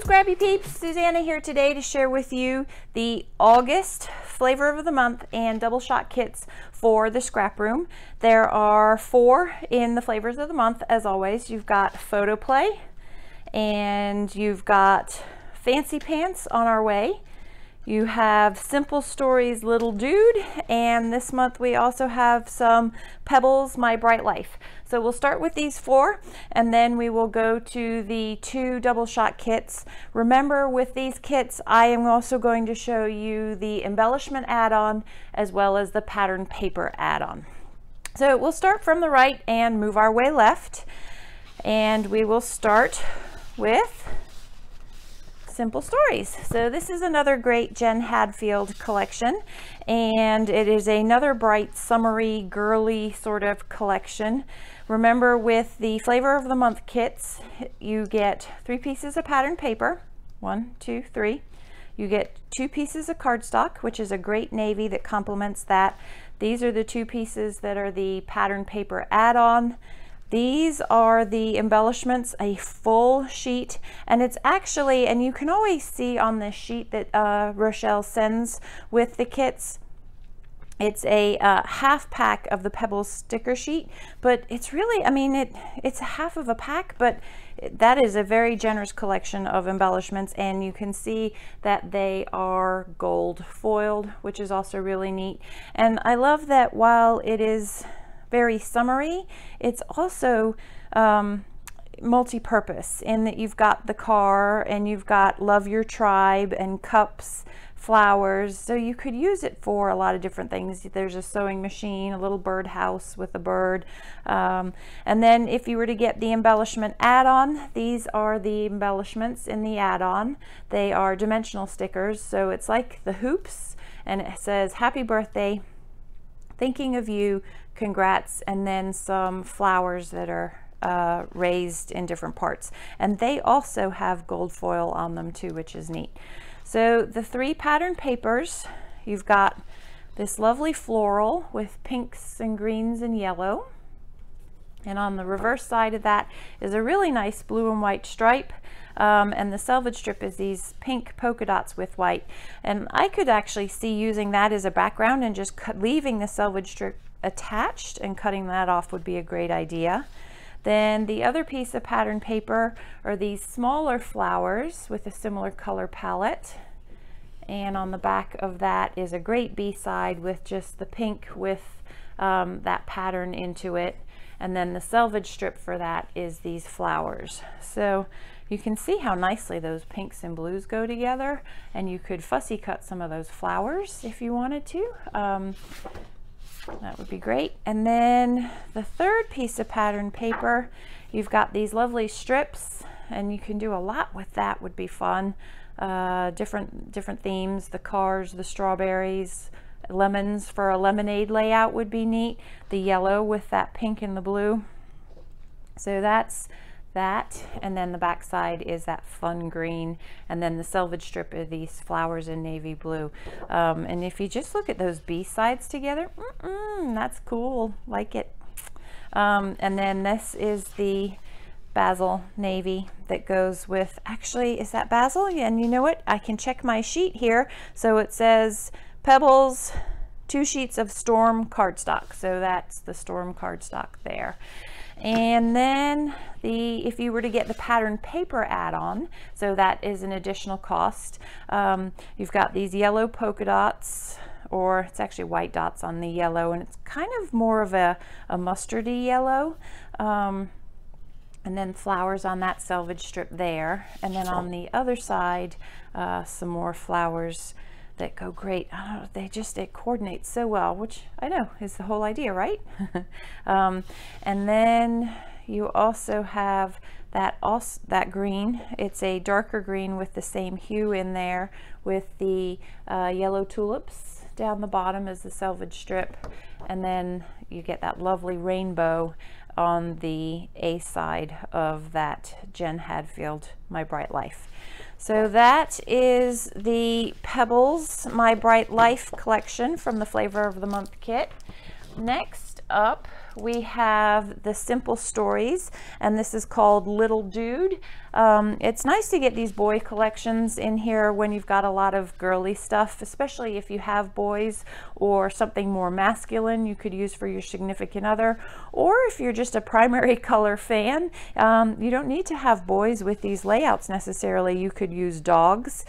Scrappy Peeps, Susanna here today to share with you the August flavor of the month and double shot kits for the scrap room. There are 4 in the flavors of the month. As always, you've got PhotoPlay and you've got Fancy Pants on our way. You have Simple Stories Little Dude, and this month we also have some Pebbles My Bright Life. So we'll start with these 4 and then we will go to the 2 double shot kits. Remember, with these kits I am also going to show you the embellishment add-on as well as the pattern paper add-on. So we'll start from the right and move our way left, and we will start with Simple Stories. So this is another great Jen Hadfield collection, and it is another bright, summery, girly sort of collection. Remember, with the flavor of the month kits, you get 3 pieces of pattern paper, 1, 2, 3. You get 2 pieces of cardstock, which is a great navy that complements that. These are the 2 pieces that are the pattern paper add-on. These are the embellishments, a full sheet, and it's actually, and you can always see on this sheet that Rochelle sends with the kits, it's a half pack of the Pebbles sticker sheet, but it's really, I mean, it's half of a pack, but that is a very generous collection of embellishments, and you can see that they are gold foiled, which is also really neat. And I love that while it is very summery, it's also multi-purpose in that you've got the car and you've got Love Your Tribe and cups, flowers, so you could use it for a lot of different things. There's a sewing machine, a little birdhouse with a bird, and then if you were to get the embellishment add-on, these are the embellishments in the add-on. They are dimensional stickers, so it's like the hoops, and it says happy birthday, thinking of you, congrats, and then some flowers that are raised in different parts, and they also have gold foil on them too, which is neat. So the 3 pattern papers, you've got this lovely floral with pinks and greens and yellow, and on the reverse side of that is a really nice blue and white stripe, and the selvage strip is these pink polka dots with white, and I could actually see using that as a background and just leaving the selvage strip attached, and cutting that off would be a great idea. Then the other piece of pattern paper are these smaller flowers with a similar color palette, and on the back of that is a great B-side with just the pink with that pattern into it, and then the selvage strip for that is these flowers. So you can see how nicely those pinks and blues go together, and you could fussy cut some of those flowers if you wanted to. That would be great. And then the 3rd piece of pattern paper, you've got these lovely strips, and you can do a lot with that. Would be fun. Different themes, the cars, the strawberries, lemons for a lemonade layout would be neat. The yellow with that pink and the blue. So that's that, and then the back side is that fun green, and then the selvage strip are these flowers in navy blue, and if you just look at those B sides together, that's cool, like it. And then this is the basil navy that goes with, actually, is that basil? Yeah, and you know what, I can check my sheet here. So it says Pebbles 2 sheets of storm cardstock, so that's the storm cardstock there. And then if you were to get the pattern paper add-on, so that is an additional cost. You've got these yellow polka dots, or it's actually white dots on the yellow, and it's kind of more of a mustardy yellow. And then flowers on that selvage strip there. And then on the other side, some more flowers that go great. I don't know, it coordinates so well, which I know is the whole idea, right? And then you also have that green. It's a darker green with the same hue in there, with the yellow tulips down the bottom as the selvage strip, and then you get that lovely rainbow on the A side of that Jen Hadfield My Bright Life. So that is the Pebbles My Bright Life collection from the Flavor of the Month kit. Next up we have the Simple Stories, and this is called Little Dude. It's nice to get these boy collections in here when you've got a lot of girly stuff, especially if you have boys, or something more masculine you could use for your significant other, or if you're just a primary color fan. You don't need to have boys with these layouts necessarily. You could use dogs,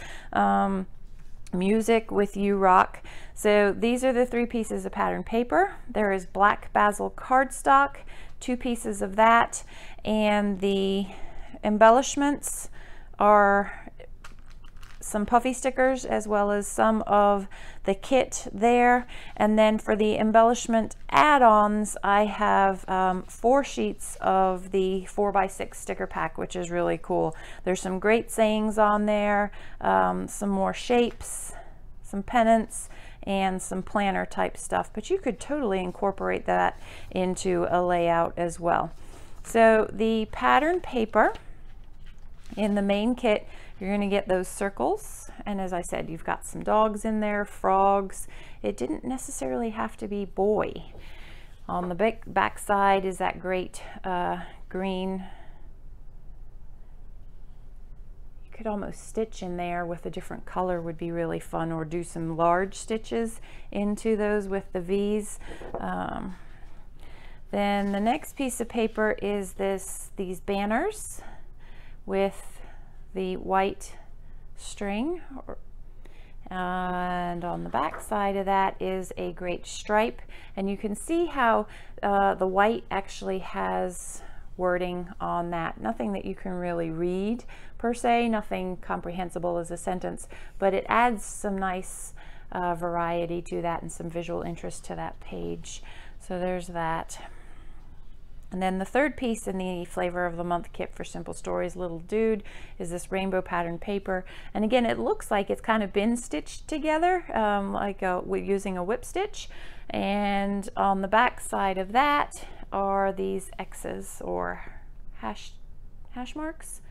music with You Rock. So these are the 3 pieces of pattern paper. There is black basil cardstock, 2 pieces of that, and the embellishments are some puffy stickers as well as some of the kit there. And then for the embellishment add-ons, I have 4 sheets of the 4x6 sticker pack, which is really cool. There's some great sayings on there, some more shapes, some pennants, and some planner type stuff, but you could totally incorporate that into a layout as well. So the pattern paper in the main kit, you're going to get those circles, and as I said, you've got some dogs in there, frogs. It didn't necessarily have to be boy. On the back side is that great green. You could almost stitch in there with a different color, would be really fun, or do some large stitches into those with the V's. Then the next piece of paper is these banners with the white string, and on the back side of that is a great stripe, and you can see how the white actually has wording on that. Nothing that you can really read per se, nothing comprehensible as a sentence, but it adds some nice variety to that and some visual interest to that page. So there's that. And then the third piece in the Flavor of the Month kit for Simple Stories, Little Dude, is this rainbow pattern paper. And again, it looks like it's kind of been stitched together, like using a whip stitch. And on the back side of that are these X's, or hash marks,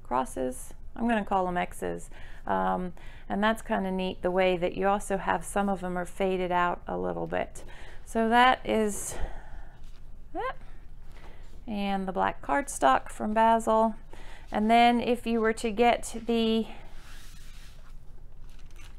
crosses. I'm going to call them X's. And that's kind of neat, the way that you also have some of them are faded out a little bit. So that is that. And the black cardstock from Basil. And then if you were to get the,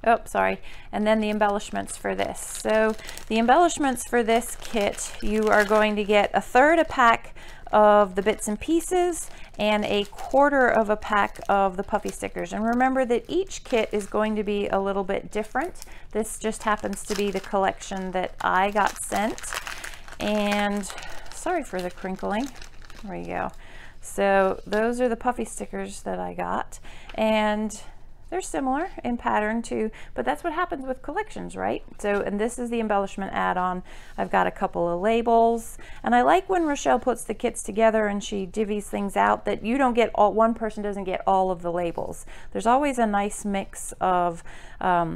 and then the embellishments for this. So the embellishments for this kit, you are going to get 1/3 a pack of the bits and pieces and 1/4 of a pack of the puffy stickers. And remember that each kit is going to be a little bit different. This just happens to be the collection that I got sent. And sorry for the crinkling. There we go. So those are the puffy stickers that I got, and they're similar in pattern too, but that's what happens with collections, right? So, and this is the embellishment add-on. I've got a couple of labels, and I like when Rochelle puts the kits together and she divvies things out, that you don't get all, one person doesn't get all of the labels. There's always a nice mix of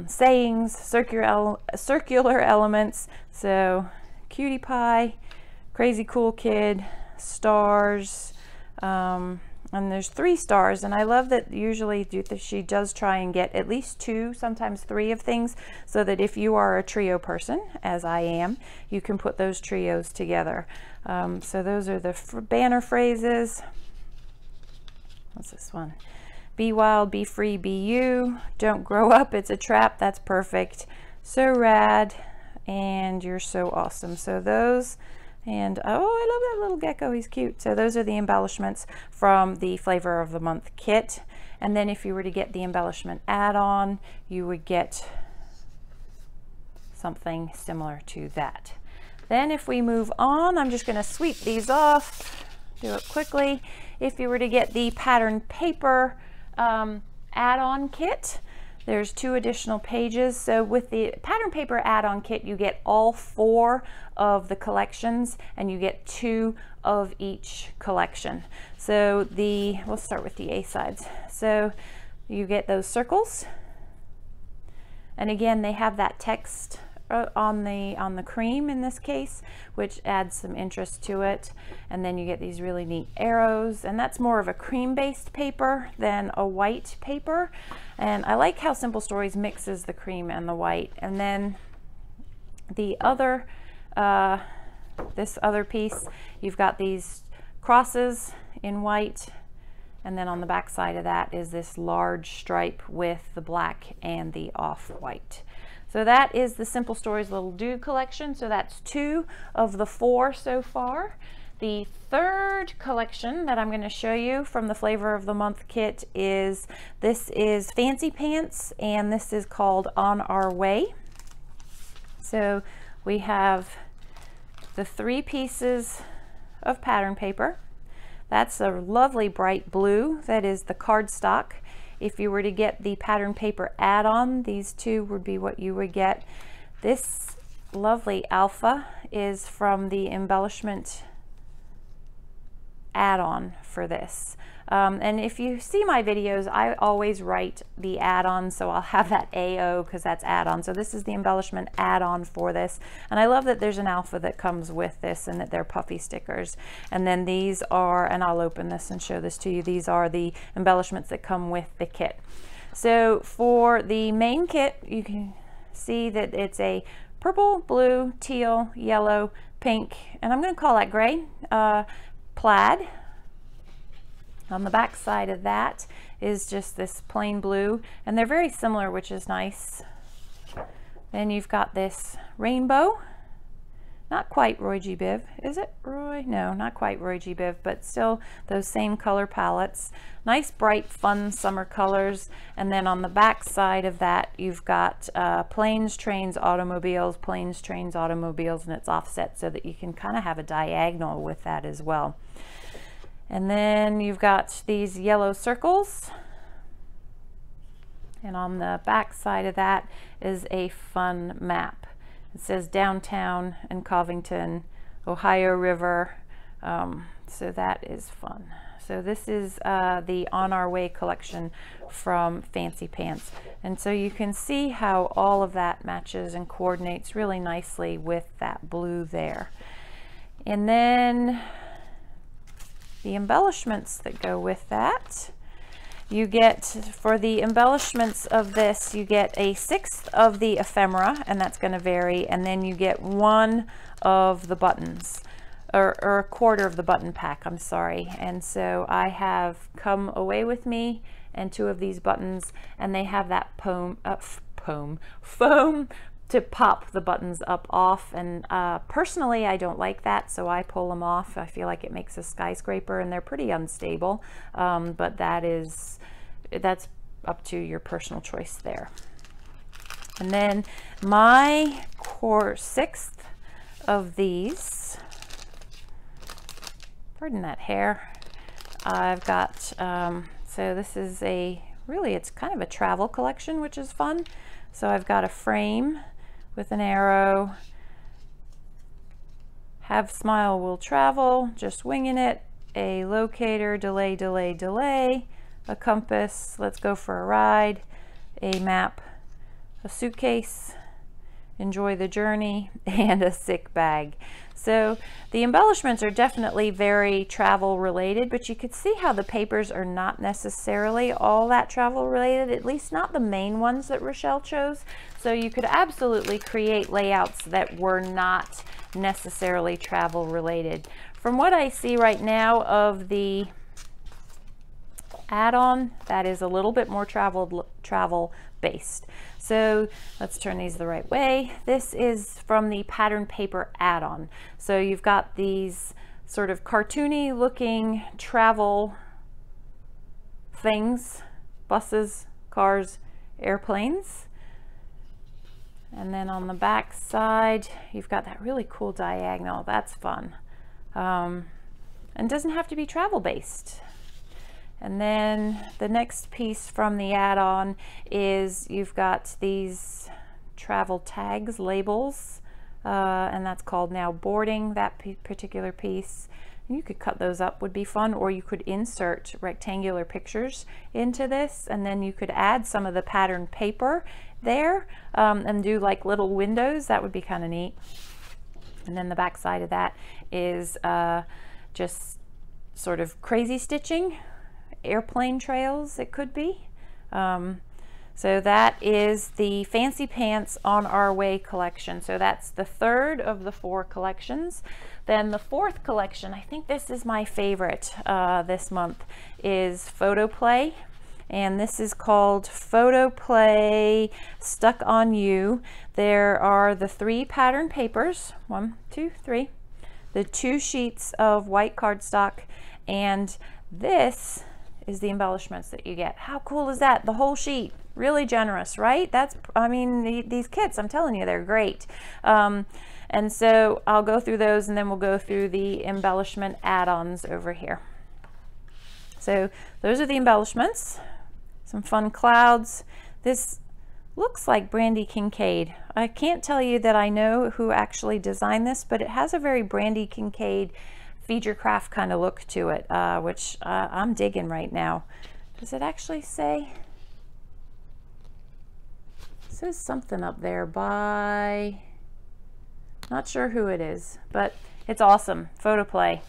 sayings, circular elements. So cutie pie, crazy cool kid, stars, and there's 3 stars, and I love that usually she does try and get at least 2, sometimes 3 of things, so that if you are a trio person, as I am, you can put those trios together. So those are the banner phrases. What's this one? Be wild, be free, be you. Don't grow up, it's a trap. That's perfect. So rad, and you're so awesome. So those. And oh, I love that little gecko, he's cute. So those are the embellishments from the Flavor of the Month kit. And then if you were to get the embellishment add-on, you would get something similar to that. Then if we move on, I'm just going to sweep these off, do it quickly. If you were to get the pattern paper add-on kit, there's 2 additional pages. So with the pattern paper add-on kit, you get all 4 of the collections, and you get 2 of each collection. So we'll start with the A sides. So you get those circles, and again, they have that text on the cream in this case, which adds some interest to it. And then you get these really neat arrows, and that's more of a cream-based paper than a white paper. And I like how Simple Stories mixes the cream and the white. And then the other this other piece, you've got these crosses in white, and then on the back side of that is this large stripe with the black and the off-white. So that is the Simple Stories Little Dude collection. So that's 2 of the 4 so far. The third collection that I'm going to show you from the Flavor of the Month kit is, this is Fancy Pants, and this is called On Our Way. So we have the 3 pieces of pattern paper. That's a lovely bright blue. That is the cardstock. If you were to get the pattern paper add-on, these 2 would be what you would get. This lovely alpha is from the embellishment add-on for this. And if you see my videos, I always write the add-on, so I'll have that AO because that's add-on. So this is the embellishment add-on for this. And I love that there's an alpha that comes with this and that they're puffy stickers. And then these are, and I'll open this and show this to you, these are the embellishments that come with the kit. So for the main kit, you can see that it's a purple, blue, teal, yellow, pink, and I'm going to call that gray, plaid. On the back side of that is just this plain blue, and they're very similar, which is nice. Then you've got this rainbow, not quite Roy G. Biv, is it Roy? No, not quite Roy G. Biv, but still those same color palettes. Nice, bright, fun summer colors. And then on the back side of that, you've got planes, trains, automobiles, planes, trains, automobiles, and it's offset so that you can kind of have a diagonal with that as well. And then you've got these yellow circles. And on the back side of that is a fun map. It says downtown and Covington, Ohio River. So that is fun. So this is the On Our Way collection from Fancy Pants. And so you can see how all of that matches and coordinates really nicely with that blue there. And then the embellishments that go with that. You get, for the embellishments of this, you get a 1/6 of the ephemera, and that's going to vary, and then you get 1 of the buttons, or a 1/4 of the button pack, I'm sorry. And so I have Come Away With Me and 2 of these buttons, and they have that foam to pop the buttons up off, and personally I don't like that, so I pull them off. I feel like it makes a skyscraper, and they're pretty unstable, but that's up to your personal choice there. And then my 1/6 of these, pardon that hair, I've got so this is really it's kind of a travel collection, which is fun. So I've got a frame with an arrow, Have Smile Will Travel, Just Winging It, a locator, delay, delay, delay, a compass, Let's Go for a Ride, a map, a suitcase, Enjoy the Journey, and a sick bag. So the embellishments are definitely very travel related, but you could see how the papers are not necessarily all that travel related, at least not the main ones that Rochelle chose. So you could absolutely create layouts that were not necessarily travel related. From what I see right now of the add-on, that is a little bit more travel based. So let's turn these the right way. This is from the pattern paper add-on. So you've got these sort of cartoony looking travel things, buses, cars, airplanes. And then on the back side, you've got that really cool diagonal. That's fun. And doesn't have to be travel based. And then the next piece from the add-on is you've got these travel tags, labels, and that's called Now Boarding, that particular piece. You could cut those up, would be fun, or you could insert rectangular pictures into this, and then you could add some of the pattern paper there and do like little windows. That would be kind of neat. And then the back side of that is just sort of crazy stitching, airplane trails it could be. So that is the Fancy Pants On Our Way collection. So that's the third of the 4 collections. Then the 4th collection, I think this is my favorite this month, is PhotoPlay. And this is called PhotoPlay Stuck on You. There are the 3 pattern papers, 1, 2, 3, the 2 sheets of white cardstock, and this is the embellishments that you get. How cool is that? The whole sheet. Really generous, right? That's, I mean, these kits, I'm telling you, they're great. And so I'll go through those, and then we'll go through the embellishment add-ons over here. So those are the embellishments. Some fun clouds. This looks like Brandy Kincaid. I can't tell you that I know who actually designed this, but it has a very Brandy Kincaid feature craft kind of look to it, which I'm digging right now. Does it actually say? It says something up there by, not sure who it is, but it's awesome. PhotoPlay.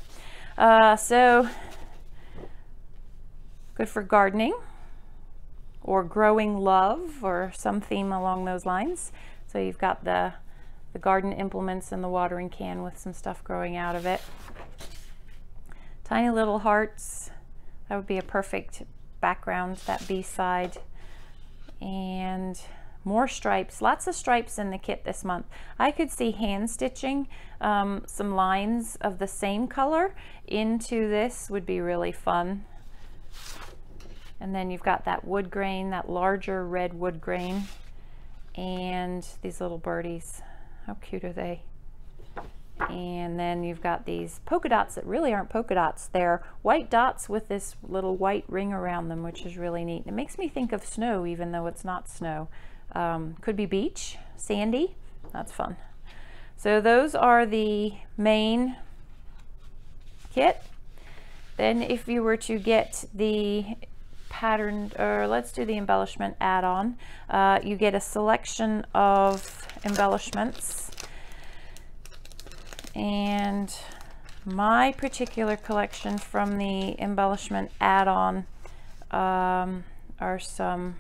So good for gardening or growing love or some theme along those lines. So you've got the garden implements and the watering can with some stuff growing out of it. Tiny little hearts. That would be a perfect background, that B-side. And more stripes, lots of stripes in the kit this month. I could see hand stitching some lines of the same color into this would be really fun. And then you've got that wood grain, that larger red wood grain, and these little birdies. How cute are they? And then you've got these polka dots that really aren't polka dots. They're white dots with this little white ring around them, which is really neat. It makes me think of snow, even though it's not snow. Could be beach, sandy. That's fun. So those are the main kit. Then if you were to get the pattern, or let's do the embellishment add-on, you get a selection of embellishments. And my particular collection from the embellishment add-on are some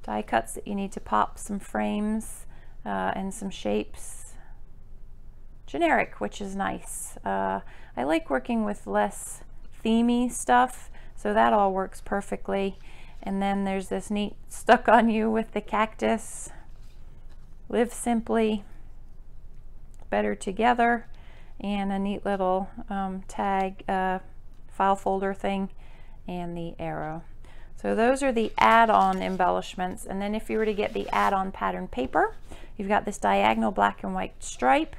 die cuts that you need to pop some frames and some shapes. Generic, which is nice. I like working with less themey stuff, so that all works perfectly. And then there's this neat Stuck on You with the cactus, Live Simply, Better Together, and a neat little tag file folder thing, and the arrow. So those are the add-on embellishments. And then if you were to get the add-on pattern paper, you've got this diagonal black and white stripe,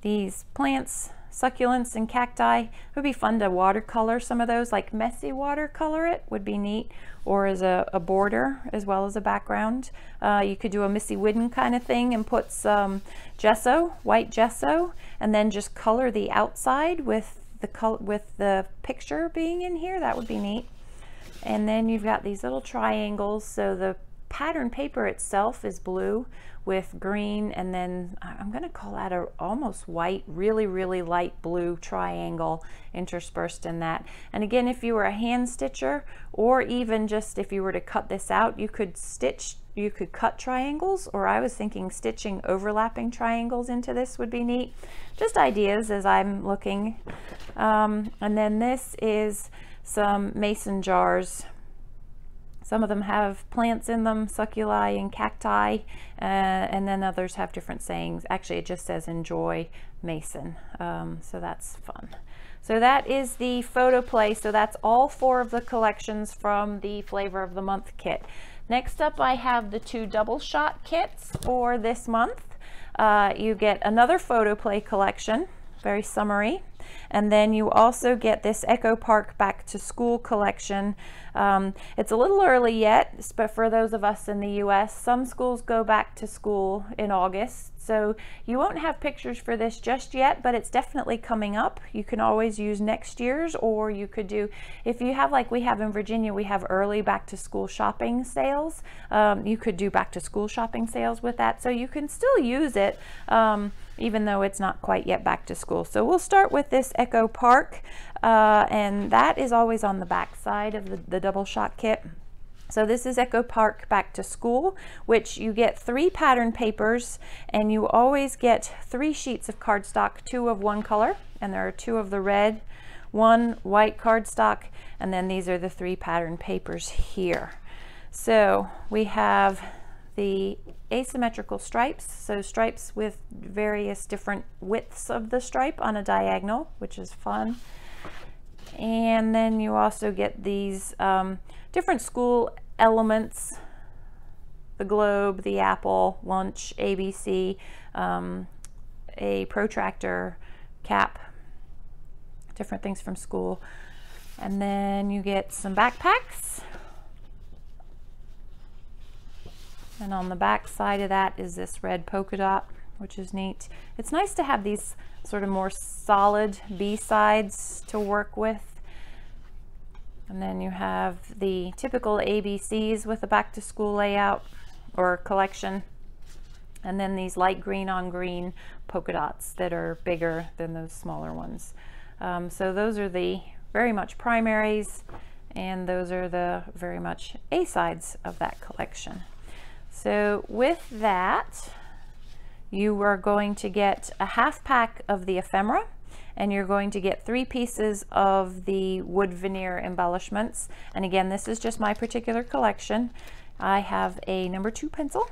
these plants, succulents and cacti. It would be fun to watercolor some of those, like messy watercolor it would be neat, or as a border as well as a background. You could do a Missy Whidden kind of thing and put some gesso, white gesso, and then just color the outside with the picture being in here. That would be neat. And then you've got these little triangles. So the pattern paper itself is blue with green, and then I'm going to call that a almost white, really light blue triangle interspersed in that. And again, if you were a hand stitcher, or even just if you were to cut this out, you could cut triangles, or I was thinking stitching overlapping triangles into this would be neat. Just ideas as I'm looking. And then this is some mason jars. Some of them have plants in them, succuli and cacti, and then others have different sayings. Actually, it just says enjoy mason, so that's fun. So that is the PhotoPlay. So that's all 4 of the collections from the Flavor of the Month kit. Next up, I have the 2 double shot kits for this month. You get another PhotoPlay collection, very summery. And then you also get this Echo Park Back to School collection. It's a little early yet, but for those of us in the US, some schools go back to school in August. So you won't have pictures for this just yet, but it's definitely coming up. You can always use next year's, or you could do, if you have, like we have in Virginia, we have early back to school shopping sales. You could do back to school shopping sales with that. So you can still use it even though it's not quite yet back to school. So we'll start with this Echo Park, and that is always on the back side of the double shot kit. So this is Echo Park Back to School, which you get 3 pattern papers, and you always get 3 sheets of cardstock, 2 of one color, and there are 2 of the red, 1 white cardstock, and then these are the 3 pattern papers here. So we have the asymmetrical stripes, so stripes with various different widths of the stripe on a diagonal, which is fun. And then you also get these different school elements, the globe, the apple, lunch, ABC, a protractor, cap, different things from school. And then you get some backpacks. And on the back side of that is this red polka dot, which is neat. It's nice to have these sort of more solid B-sides to work with. And then you have the typical ABCs with a back to school layout or collection. And then these light green on green polka dots that are bigger than those smaller ones. So those are the very much primaries, and those are the very much A sides of that collection. So with that, you are going to get a half pack of the ephemera, and you're going to get 3 pieces of the wood veneer embellishments. And again, this is just my particular collection. I have a number 2 pencil,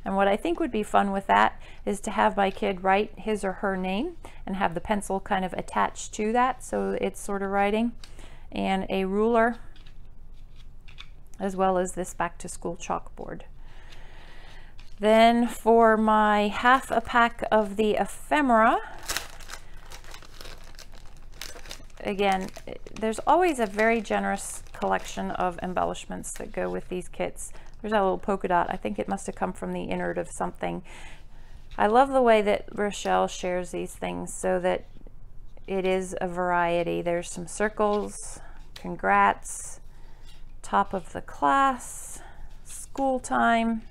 and what I think would be fun with that is to have my kid write his or her name and have the pencil kind of attached to that so it's sort of writing, and a ruler, as well as this back to school chalkboard. Then for my half a pack of the ephemera, again, there's always a very generous collection of embellishments that go with these kits. There's that little polka dot. I think it must have come from the innard of something. I love the way that Rochelle shares these things so that it is a variety. There's some circles, congrats, top of the class, school time,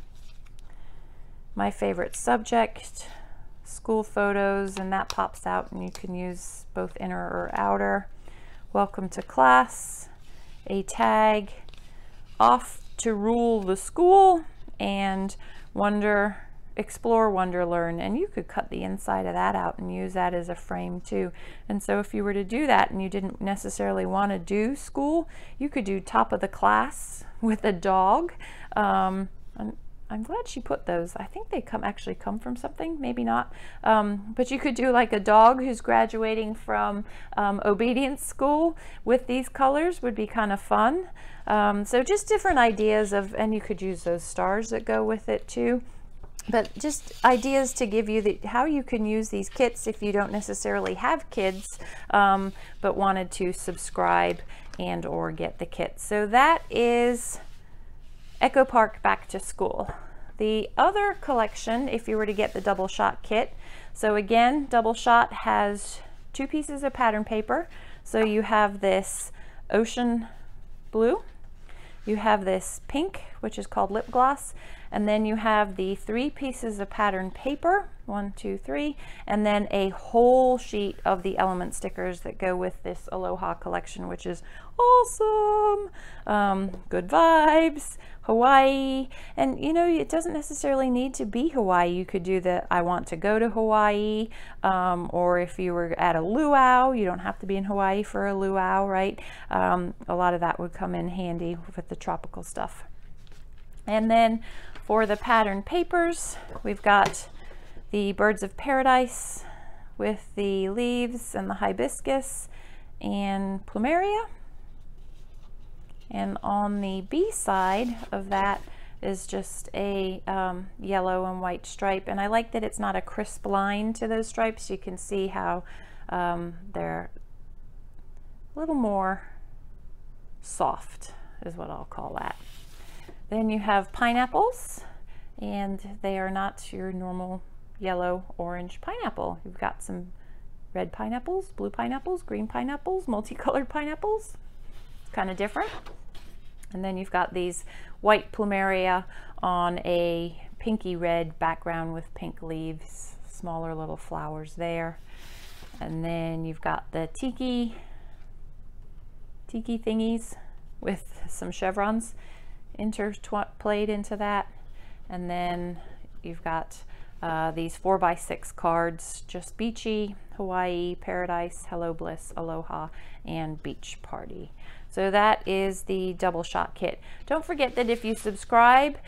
my favorite subject, school photos, and that pops out and you can use both inner or outer, welcome to class, a tag, off to rule the school, and wonder, explore, wonder, learn. And you could cut the inside of that out and use that as a frame too. And so if you were to do that and you didn't necessarily want to do school, you could do top of the class with a dog. I'm glad she put those. I think they actually come from something, maybe not. But you could do like a dog who's graduating from obedience school with these colors would be kind of fun. So just different ideas of, and you could use those stars that go with it too. But just ideas to give you how you can use these kits if you don't necessarily have kids, but wanted to subscribe and or get the kit. So that is Echo Park Back to School. The other collection, if you were to get the double shot kit, so again, double shot has 2 pieces of pattern paper. So you have this ocean blue, you have this pink, which is called lip gloss, and then you have the 3 pieces of pattern paper, 1, 2, 3, and then a whole sheet of the element stickers that go with this Aloha collection, which is awesome. Good vibes, Hawaii, and you know, it doesn't necessarily need to be Hawaii. You could do the I want to go to Hawaii, or if you were at a luau, you don't have to be in Hawaii for a luau, right? A lot of that would come in handy with the tropical stuff. And then for the pattern papers, we've got the Birds of Paradise with the leaves and the hibiscus and plumeria. And on the B side of that is just a yellow and white stripe. And I like that it's not a crisp line to those stripes. You can see how they're a little more soft, is what I'll call that. Then you have pineapples, and they are not your normal yellow, orange pineapple. You've got some red pineapples, blue pineapples, green pineapples, multicolored pineapples. Kind of different. And then you've got these white plumeria on a pinky red background with pink leaves. smaller little flowers there. And then you've got the tiki thingies with some chevrons interplayed into that. And then you've got these 4x6 cards, just beachy, Hawaii, paradise, hello bliss, aloha, and beach party. So that is the double shot kit. Don't forget that if you subscribe,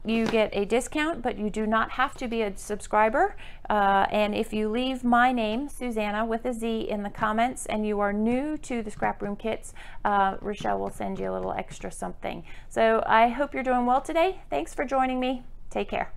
you get a discount, but you do not have to be a subscriber. And if you leave my name, Susanna, with a Z, in the comments, and you are new to the Scraproom kits, Rochelle will send you a little extra something. So I hope you're doing well today. Thanks for joining me. Take care.